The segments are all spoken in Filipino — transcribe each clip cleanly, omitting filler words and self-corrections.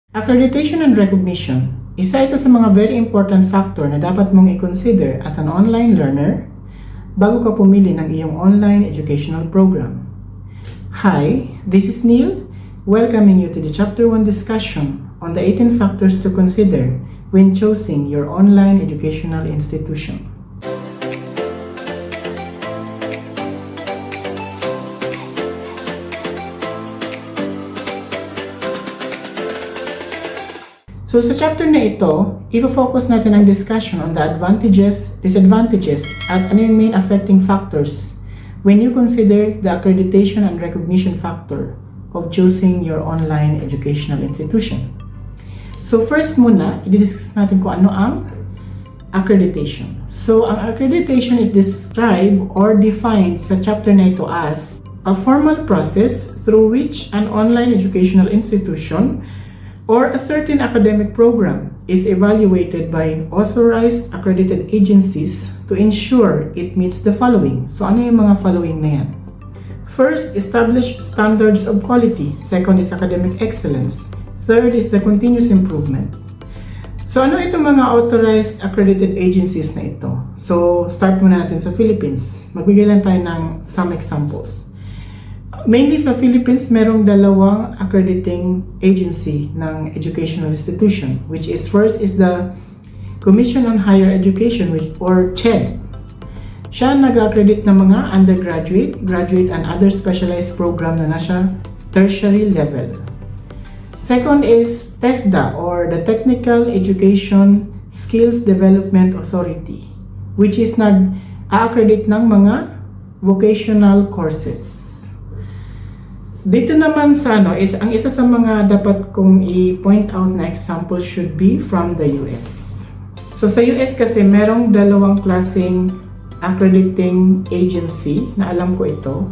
Accreditation and recognition, isa ito sa mga very important factor na dapat mong i-consider as an online learner bago ka pumili ng iyong online educational program. Hi, this is Neil, welcoming you to the Chapter 1 discussion on the 18 factors to consider when choosing your online educational institution. So sa chapter na ito, i-focus natin ang discussion on the advantages, disadvantages, at ano yung main affecting factors when you consider the accreditation and recognition factor of choosing your online educational institution. So first muna, i-discuss natin kung ano ang accreditation. So ang accreditation is described or defined sa chapter na ito as a formal process through which an online educational institution or a certain academic program is evaluated by authorized accredited agencies to ensure it meets the following. So ano yung mga following na yan? First, established standards of quality. Second is academic excellence. Third is the continuous improvement. So ano itong mga authorized accredited agencies na ito? So start muna natin sa Philippines. Magbigay lang tayo ng some examples. Mainly sa Philippines, merong dalawang accrediting agency ng educational institution, which is first is the Commission on Higher Education or CHED. Siya nag-accredit ng mga undergraduate, graduate, and other specialized program na nasa tertiary level. Second is TESDA or the Technical Education Skills Development Authority, which is nag-accredit ng mga vocational courses. Dito naman sa ang isa sa mga dapat kong i-point out na example should be from the US. So sa US kasi merong dalawang klaseng accrediting agency na alam ko ito.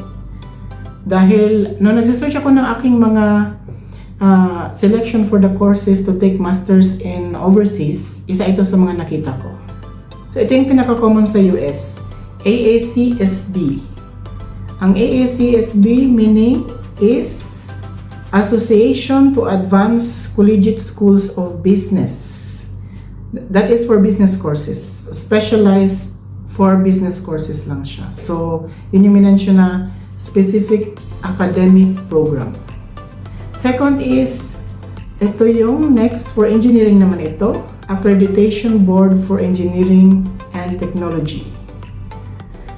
Dahil nung nag-search ako ng aking mga selection for the courses to take masters in overseas, isa ito sa mga nakita ko. So ito yung pinaka-common sa US, AACSB. Ang AACSB meaning is Association to Advance Collegiate Schools of Business. That is for business courses. Specialized for business courses lang siya. So, yun yung minention na specific academic program. Second is, ito yung next for engineering naman ito, Accreditation Board for Engineering and Technology.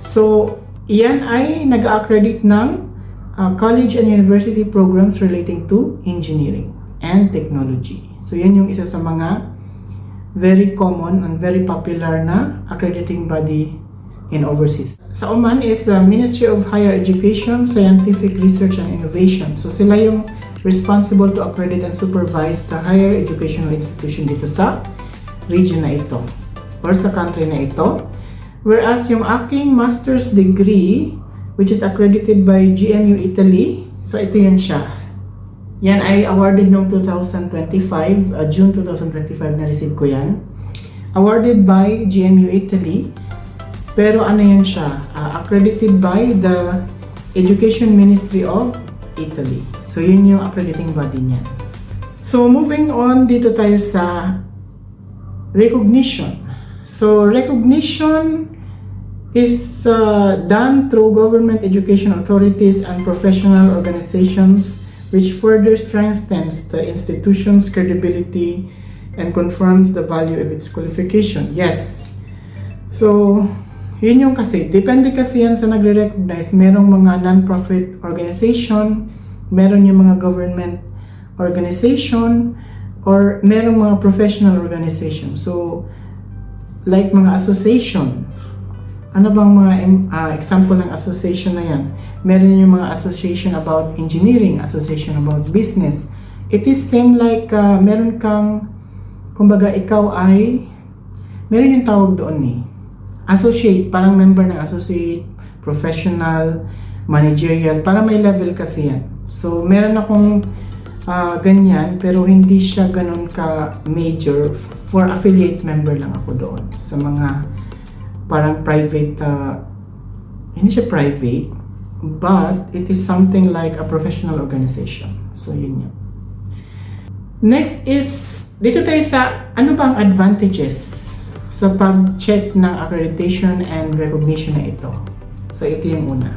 So, iyan ay nag-accredit ng college and university programs relating to engineering and technology. So yan yung isa sa mga very common and very popular na accrediting body in overseas. Sa Oman is the Ministry of Higher Education, Scientific Research and Innovation. So sila yung responsible to accredit and supervise the higher educational institution dito sa region na ito or sa country na ito. Whereas yung aking master's degree, which is accredited by GMU Italy. So ito yan siya. Yan ay awarded noong 2025, June 2025 na-receive ko yan. Awarded by GMU Italy. Pero ano yan siya? Accredited by the Education Ministry of Italy. So yun yung accrediting body niyan. So moving on, dito tayo sa recognition. So recognition is done through government education authorities and professional organizations, which further strengthens the institution's credibility and confirms the value of its qualification. Yes. So, yun yung kasi. Depende kasi yan sa nagre-recognize. Merong mga non-profit organization, meron yung mga government organization, or merong mga professional organization. So, like mga association. Ano bang mga example ng association na yan? Meron yung mga association about engineering, association about business. It is same like meron kang, kumbaga ikaw ay, meron yung tawag doon associate, parang member ng associate, professional, managerial, parang may level kasi yan. So meron akong ganyan, pero hindi siya ganun ka major. For affiliate member lang ako doon sa mga parang private, hindi siya private, but it is something like a professional organization. So yun yun. Next is, dito tayo sa ano bang advantages sa pag-check ng accreditation and recognition na ito. So ito yung una.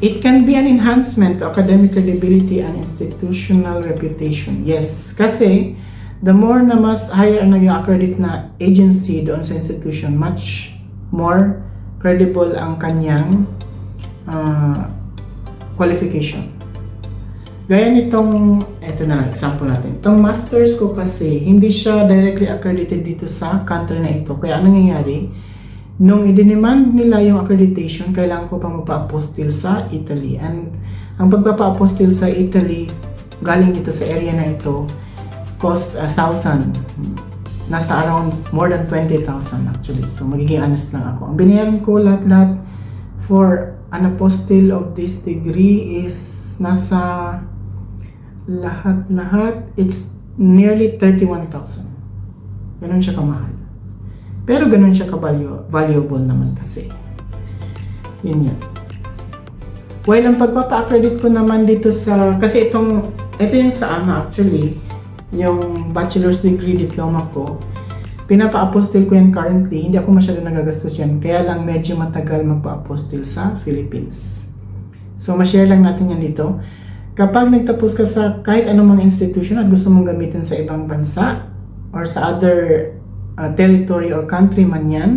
It can be an enhancement to academic credibility and institutional reputation. Yes, kasi the more na mas higher ang nag-accredit na agency doon sa institution, much more credible ang kanyang qualification. Gaya nitong, eto na, example natin. Itong masters ko kasi, hindi siya directly accredited dito sa country na ito. Kaya anong nangyayari? Nung i-demand nila yung accreditation, kailangan ko pang magpa-apostil sa Italy. And ang pagpapa-apostil sa Italy, galing dito sa area na ito, cost 1,000. Nasa around more than 20,000 actually. So magiging honest lang ako. Ang binayaran ko lahat-lahat for an apostle of this degree is nasa lahat-lahat, it's nearly 31,000. Ganun siya kamahal. Pero ganun siya ka-valuable naman kasi. Yun yan. While ang pagpapa-accredit ko naman dito sa, kasi ito yung sa AMA actually, yung bachelor's degree diploma ko, pinapa-apostle ko yan currently, hindi ako masyado nagagastos yan, kaya lang medyo matagal magpa-apostle sa Philippines. So, ma-share lang natin yan dito. Kapag nagtapos ka sa kahit anong mga institution at gusto mong gamitin sa ibang bansa or sa other territory or country man yan,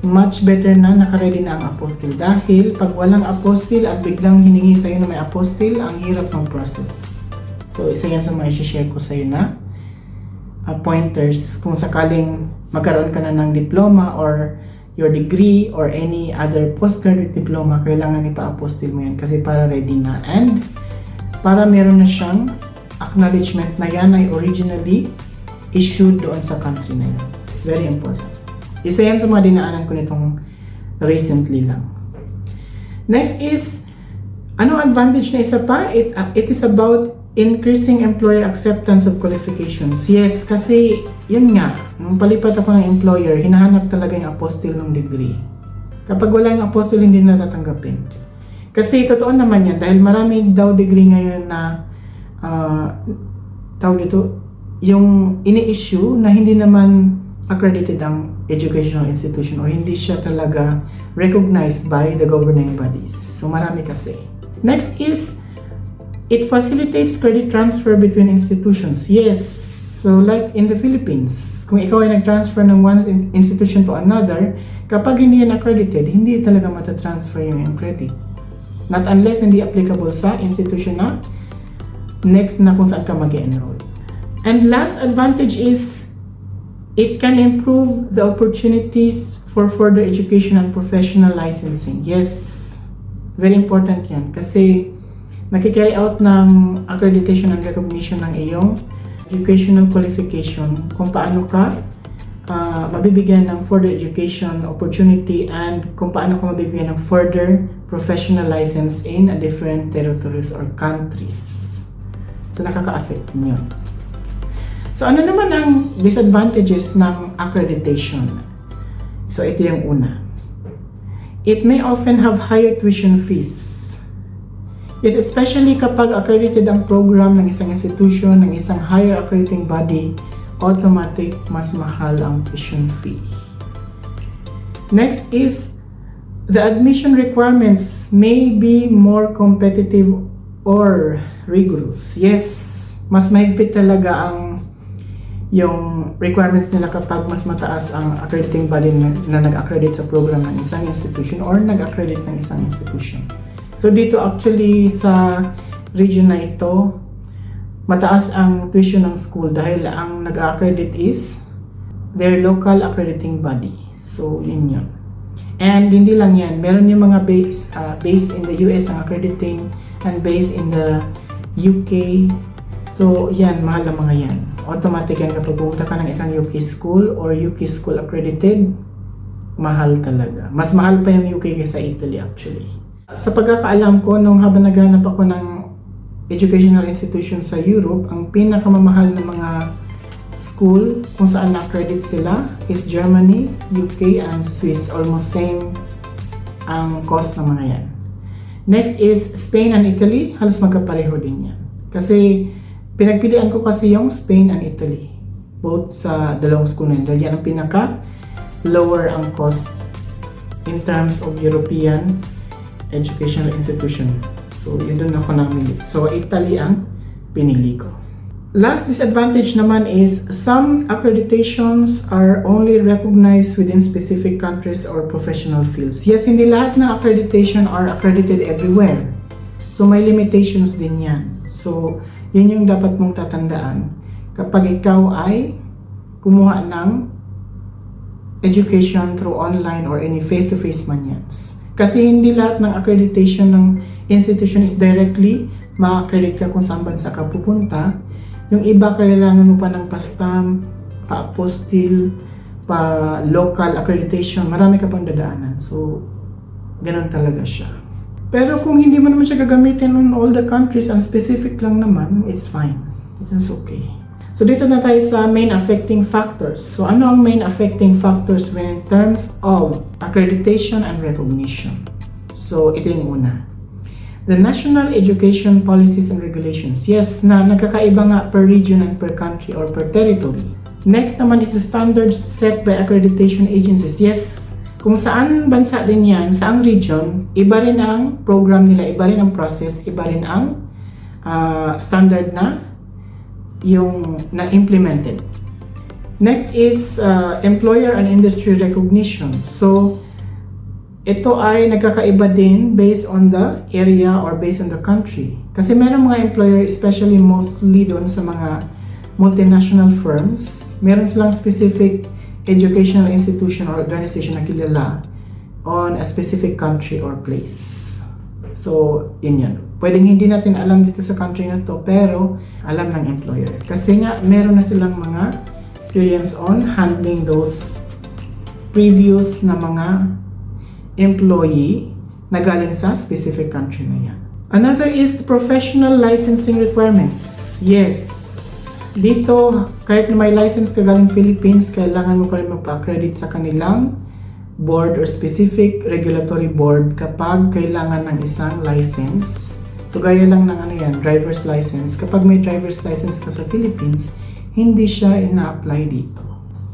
much better na nakaready na ang apostle. Dahil pag walang apostle at biglang hiningi sa'yo na may apostle, ang hirap ng process. So, isa yan sa mga i-share ko sa'yo na pointers kung sakaling magkaroon ka na ng diploma or your degree or any other postgraduate diploma, kailangan ipa-apostle mo yan kasi para ready na and para meron na siyang acknowledgement na yan ay originally issued doon sa country na yan. It's very important. Isa yan sa mga dinaanan ko nitong recently lang. Next is, anong advantage na isa pa? It is about increasing employer acceptance of qualifications. Yes, kasi yun nga, nung palipat ako ng employer, hinahanap talaga yung apostle ng degree. Kapag wala yung apostle, hindi na tatanggapin. Kasi totoo naman yan, dahil marami daw degree ngayon na tawag dito, yung ini-issue na hindi naman accredited ang educational institution or hindi siya talaga recognized by the governing bodies. So marami kasi. Next is, it facilitates credit transfer between institutions. Yes, so like in the Philippines, kung ikaw ay nag-transfer ng one institution to another, kapag hindi yan accredited, hindi talaga matatransfer yung credit. Not unless hindi applicable sa institution na next na kung saan ka mag-enroll. And last advantage is, it can improve the opportunities for further education and professional licensing. Yes, very important yan. Kasi nakikarry out ng accreditation and recognition ng iyong educational qualification kung paano ka mabibigyan ng further education opportunity and kung paano ka mabibigyan ng further professional license in a different territories or countries. So nakaka-affect yun. So ano naman ang disadvantages ng accreditation? So ito yung una. It may often have higher tuition fees. Yes, especially kapag accredited ang program ng isang institution, ng isang higher accrediting body, automatic mas mahal ang tuition fee. Next is, the admission requirements may be more competitive or rigorous. Yes, mas mahigpit talaga ang yung requirements nila kapag mas mataas ang accrediting body na nag-accredit sa program ng isang institution or nag-accredit ng isang institution. So dito actually sa region na ito, mataas ang tuition ng school dahil ang nag-accredit is their local accrediting body. So yun yun. And hindi lang yan, meron yung mga based in the US ang accrediting and based in the UK. So yan, mahal ang mga yan. Automatic yan kapag pumunta ka ng isang UK school or UK school accredited, mahal talaga. Mas mahal pa yung UK kaysa Italy actually. Sa pagkakaalam ko, nung habang naghanap ako ng educational institution sa Europe, ang pinakamamahal na mga school kung saan na-accredit sila is Germany, UK, and Swiss. Almost same ang cost ng mga yan. Next is Spain and Italy. Halos magkapareho din yan. Kasi pinagpilian ko kasi yung Spain and Italy. Both sa dalawang school na yun. Dahil yan ang pinaka lower ang cost in terms of European educational institution. So, yun doon ako namili. So, Italy ang pinili ko. Last disadvantage naman is some accreditations are only recognized within specific countries or professional fields. Yes, hindi lahat na accreditation are accredited everywhere. So, may limitations din yan. So, yun yung dapat mong tatandaan kapag ikaw ay kumuha ng education through online or any face-to-face man yan. Kasi hindi lahat ng accreditation ng institution is directly ma-accredit ka kung saan bansa ka pupunta. Yung iba kailangan mo pa ng pa-stamp, pa-apostille, pa-local accreditation. Marami ka pang dadaanan. So, ganun talaga siya. Pero kung hindi mo naman siya gagamitin on all the countries and specific lang naman, it's fine. It's okay. So, dito na tayo sa main affecting factors. So, ano ang main affecting factors when in terms of accreditation and recognition? So, ito yung una. The national education policies and regulations. Yes, na nagkakaiba nga per region and per country or per territory. Next naman is the standards set by accreditation agencies. Yes, kung saan bansa din yan, saang region, iba rin ang program nila, iba rin ang process, iba rin ang standard na yung na-implemented. Next is employer and industry recognition. So, ito ay nagkakaiba din based on the area or based on the country. Kasi meron mga employer, especially mostly doon sa mga multinational firms, meron silang specific educational institution or organization na kilala on a specific country or place. So, yun yan. Pwedeng hindi natin alam dito sa country na to, pero alam ng employer. Kasi nga, meron na silang mga experience on handling those previous na mga employee na galing sa specific country na yan. Another is the professional licensing requirements. Yes, dito kahit na may license ka galing Philippines, kailangan mo pa rin magpa-accredit sa kanilang board or specific regulatory board kapag kailangan ng isang license. So gaya lang ng ano yan, driver's license. Kapag may driver's license ka sa Philippines, hindi siya ina-apply dito.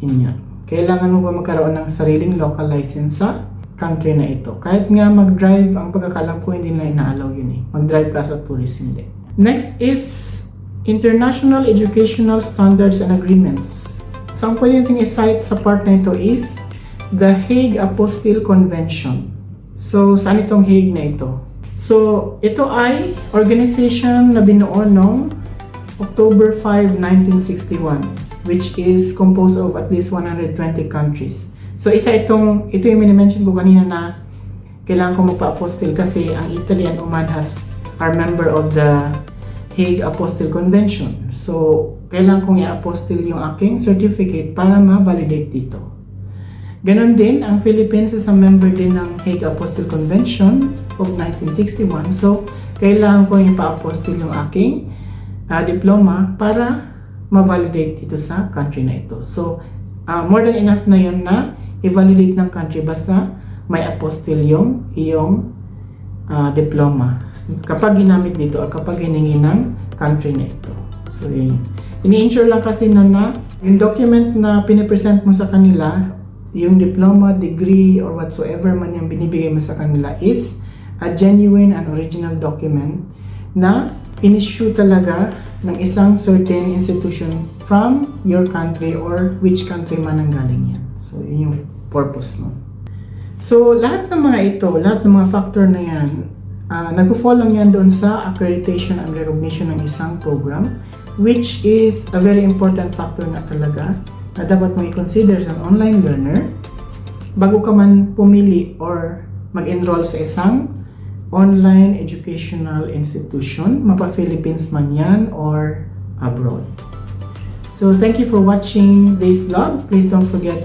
Yun yan. Kailangan mo ba magkaroon ng sariling local license sa country na ito. Kahit nga mag-drive, ang pagkakalam ko hindi na ina-allow yun eh. Mag-drive ka sa tourist, hindi. Next is international educational standards and agreements. So ang pwede natin i-cite sa part na ito is the Hague Apostille Convention. So saan itong Hague na ito? So ito ay organization na binuo noong October 5, 1961, which is composed of at least 120 countries. So ito yung mini-mention ko kanina na kailangan ko magpa-apostille kasi ang Italy and Oman are member of the Hague Apostille Convention. So kailangan kong i-apostille yung aking certificate para ma-validate dito. Ganon din, ang Philippines is a member din ng Hague Apostille Convention of 1961. So kailangan ko ipa-apostille yung aking diploma para ma-validate dito sa country na ito. So more than enough na yun na i-validate ng country basta may apostille yung iyong diploma kapag ginamit dito o kapag hiningi ng country na ito. So yun. Ini-ensure lang kasi na yung document na pinipresent mo sa kanila, yung diploma, degree, or whatsoever man yung binibigay mo sa kanila is a genuine and original document na in-issue talaga ng isang certain institution from your country or which country man ang galing yan. So, yun yung purpose mo. So, lahat ng mga ito, lahat ng mga factor na yan, nag-fall lang yan doon sa accreditation and recognition ng isang program, which is a very important factor na talaga na dapat mo i-consider as an online learner bago ka man pumili or mag-enroll sa isang online educational institution, mapa-Philippines man yan or abroad. So, thank you for watching this vlog. Please don't forget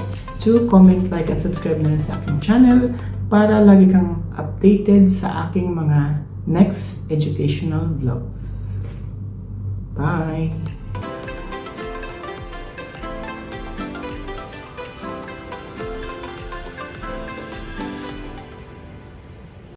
to comment, like, and subscribe na rin sa aking channel para lagi kang updated sa aking mga next educational vlogs. Bye!